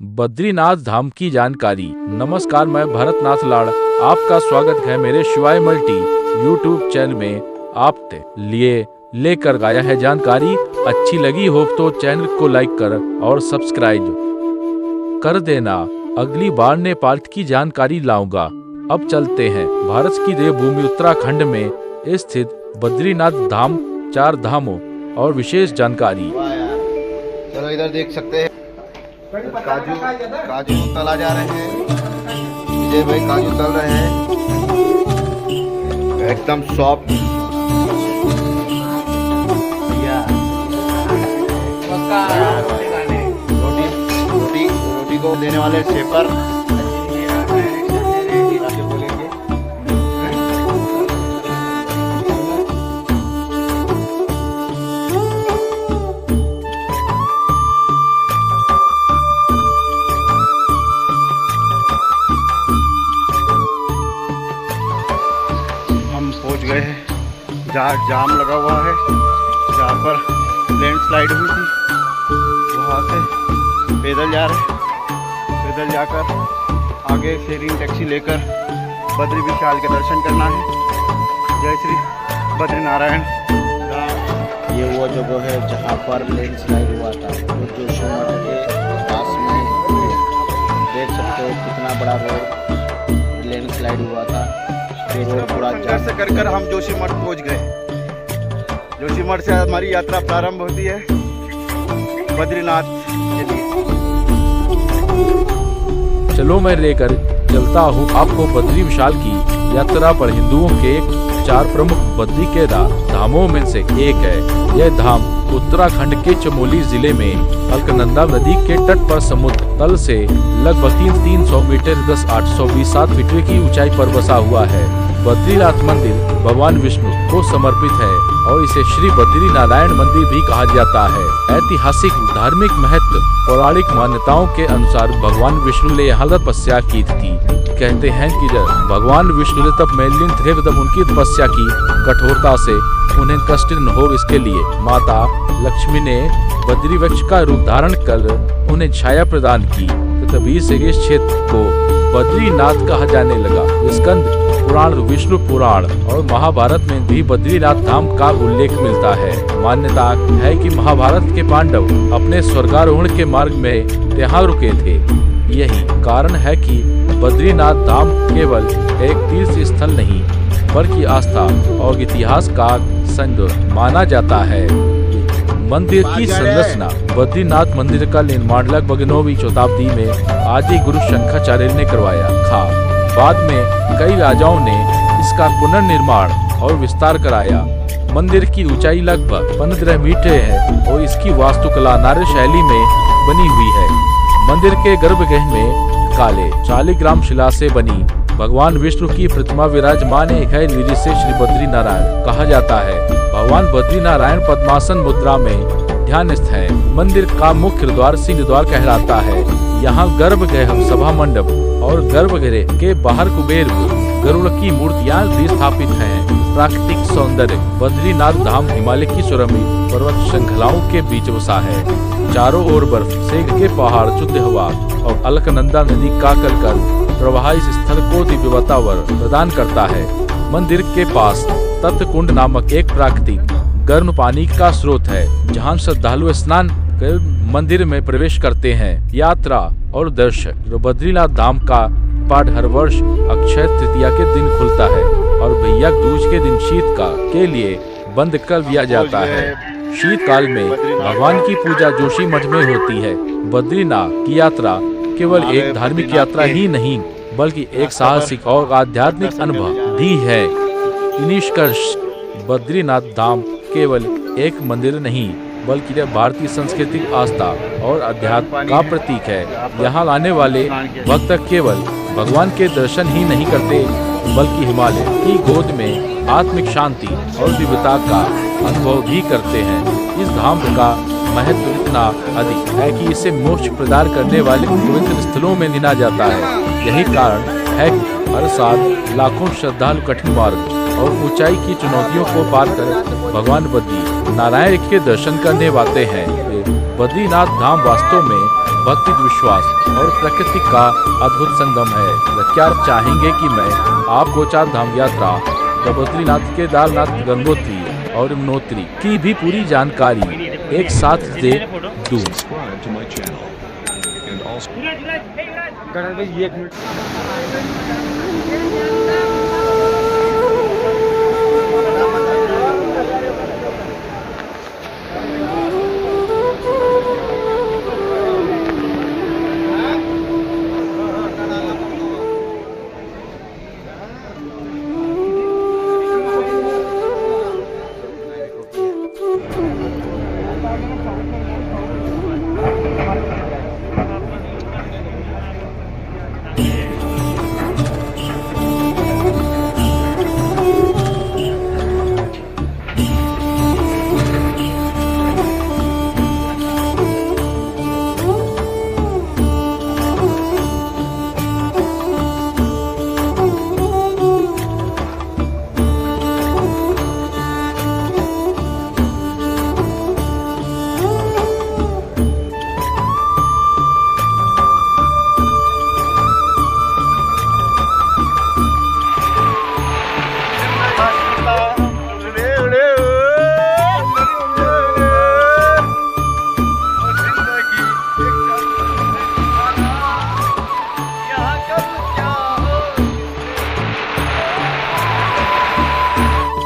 बद्रीनाथ धाम की जानकारी। नमस्कार, मैं भरतनाथ लाड़ आपका स्वागत है मेरे शिवाय मल्टी यूट्यूब चैनल में। आपके लिए लेकर आया है जानकारी। अच्छी लगी हो तो चैनल को लाइक कर और सब्सक्राइब कर देना। अगली बार नेपाल की जानकारी लाऊंगा। अब चलते हैं भारत की देवभूमि उत्तराखंड में स्थित बद्रीनाथ धाम, 4 धामों और विशेष जानकारी। चलो इधर देख सकते हैं काजू तला जा रहे हैं। विजय भाई काजू तल रहे हैं, एकदम सॉफ्ट। रोटी को देने वाले शेफर पहुंच गए हैं जहाँ जाम लगा हुआ है, जहाँ पर लैंडस्लाइड हुई थी। वहाँ से पैदल जा रहे हैं, पैदल जाकर आगे शेयरिंग टैक्सी लेकर बद्री विशाल के दर्शन करना है। जय श्री बद्रीनारायण। ये वो जगह है जहाँ पर लैंडस्लाइड हुआ था, वो जोशीमठ के पास में देख सकते हो कितना बड़ा रोड लैंडस्लाइड हुआ था। इधर से कर हम जोशीमठ पहुंच गए। जोशीमठ से हमारी यात्रा प्रारंभ होती है बद्रीनाथ के लिए। चलो मैं लेकर चलता हूँ आपको बद्री विशाल की यात्रा पर। हिंदुओं के 4 प्रमुख बद्री के धामों में से एक है। यह धाम उत्तराखंड के चमोली जिले में अलकनंदा नदी के तट पर समुद्र तल से लगभग 300 मीटर 827 मीटर की ऊंचाई पर बसा हुआ है। बद्रीनाथ मंदिर भगवान विष्णु को समर्पित है और इसे श्री बद्री नारायण मंदिर भी कहा जाता है। ऐतिहासिक धार्मिक महत्व। पौराणिक मान्यताओं के अनुसार भगवान विष्णु ने यहाँ तपस्या की थी। कहते हैं कि जब भगवान विष्णु ने तब मैलिन थे, तब उनकी तपस्या की कठोरता से उन्हें कष्ट न हो, इसके लिए माता लक्ष्मी ने बद्री वृक्ष का रूप धारण कर उन्हें छाया प्रदान की। तो तभी से इस क्षेत्र को बद्रीनाथ कहा जाने लगा। स्कंद पुराण, विष्णु पुराण और महाभारत में भी बद्रीनाथ धाम का उल्लेख मिलता है। मान्यता है कि महाभारत के पांडव अपने स्वर्गारोहण के मार्ग में यहाँ रुके थे। यही कारण है कि बद्रीनाथ धाम केवल एक तीर्थ स्थल नहीं बल्कि आस्था और इतिहास का संग माना जाता है। मंदिर की संरचना। बद्रीनाथ मंदिर का निर्माण लगभग 9वीं शताब्दी में आदि गुरु शंकराचार्य ने करवाया था। बाद में कई राजाओं ने इसका पुनर्निर्माण और विस्तार कराया। मंदिर की ऊंचाई लगभग 15 मीटर है और इसकी वास्तुकला नारद शैली में बनी हुई है। मंदिर के गर्भगृह में काले शालिग्राम शिला से बनी भगवान विष्णु की प्रतिमा विराजमान है। निधि से श्री बद्री नारायण कहा जाता है। भगवान बद्री नारायण पद्मासन मुद्रा में ध्यानस्थ है। मंदिर का मुख्य द्वार सिंह द्वार कहलाता है। यहाँ गर्भगृह, सभा मंडप और गर्भगृह के बाहर कुबेर गरुड़ की मूर्तियां भी स्थापित हैं। प्राकृतिक सौंदर्य। बद्रीनाथ धाम हिमालय की सुरम्य पर्वत श्रृंखलाओं के बीच बसा है। चारों ओर बर्फ से के पहाड़, शुद्ध हवा और अलकनंदा नदी का कलकल प्रवाह इस स्थल को दिव्य वातावरण प्रदान करता है। मंदिर के पास तप्त कुंड नामक एक प्राकृतिक गर्म पानी का स्रोत है, जहां श्रद्धालु स्नान कर मंदिर में प्रवेश करते हैं। यात्रा और दर्शन। बद्रीनाथ धाम का पाठ हर वर्ष अक्षय तृतीया के दिन खुलता है और भैया दूज के दिन शीतकाल के लिए बंद कर दिया जाता है। शीतकाल में भगवान की पूजा जोशीमठ में होती है। बद्रीनाथ की यात्रा केवल एक धार्मिक यात्रा ही नहीं बल्कि एक साहसिक और आध्यात्मिक अनुभव भी है। निष्कर्ष। बद्रीनाथ धाम केवल एक मंदिर नहीं बल्कि यह भारतीय सांस्कृतिक आस्था और अध्यात्म का प्रतीक है। यहाँ आने वाले भक्त केवल भगवान के दर्शन ही नहीं करते बल्कि हिमालय की गोद में आत्मिक शांति और दिव्यता का अनुभव भी करते हैं। इस धाम का महत्व इतना अधिक है कि इसे मोक्ष प्रदान करने वाले पवित्र स्थलों में गिना जाता है। यही कारण है कि हर साल लाखों श्रद्धालु कठिन मार्ग और ऊंचाई की चुनौतियों को पार कर भगवान बद्री नारायण के दर्शन करने आते हैं। बद्रीनाथ धाम वास्तव में भक्ति, विश्वास और प्रकृति का अद्भुत संगम है। क्या आप चाहेंगे कि मैं आपको 4 धाम यात्रा बद्रीनाथ, केदारनाथ, गंगोत्री और यमुनोत्री की भी पूरी जानकारी एक साथ दे दूं? Subscribe to my channel and also Ganesh भाई 1 मिनट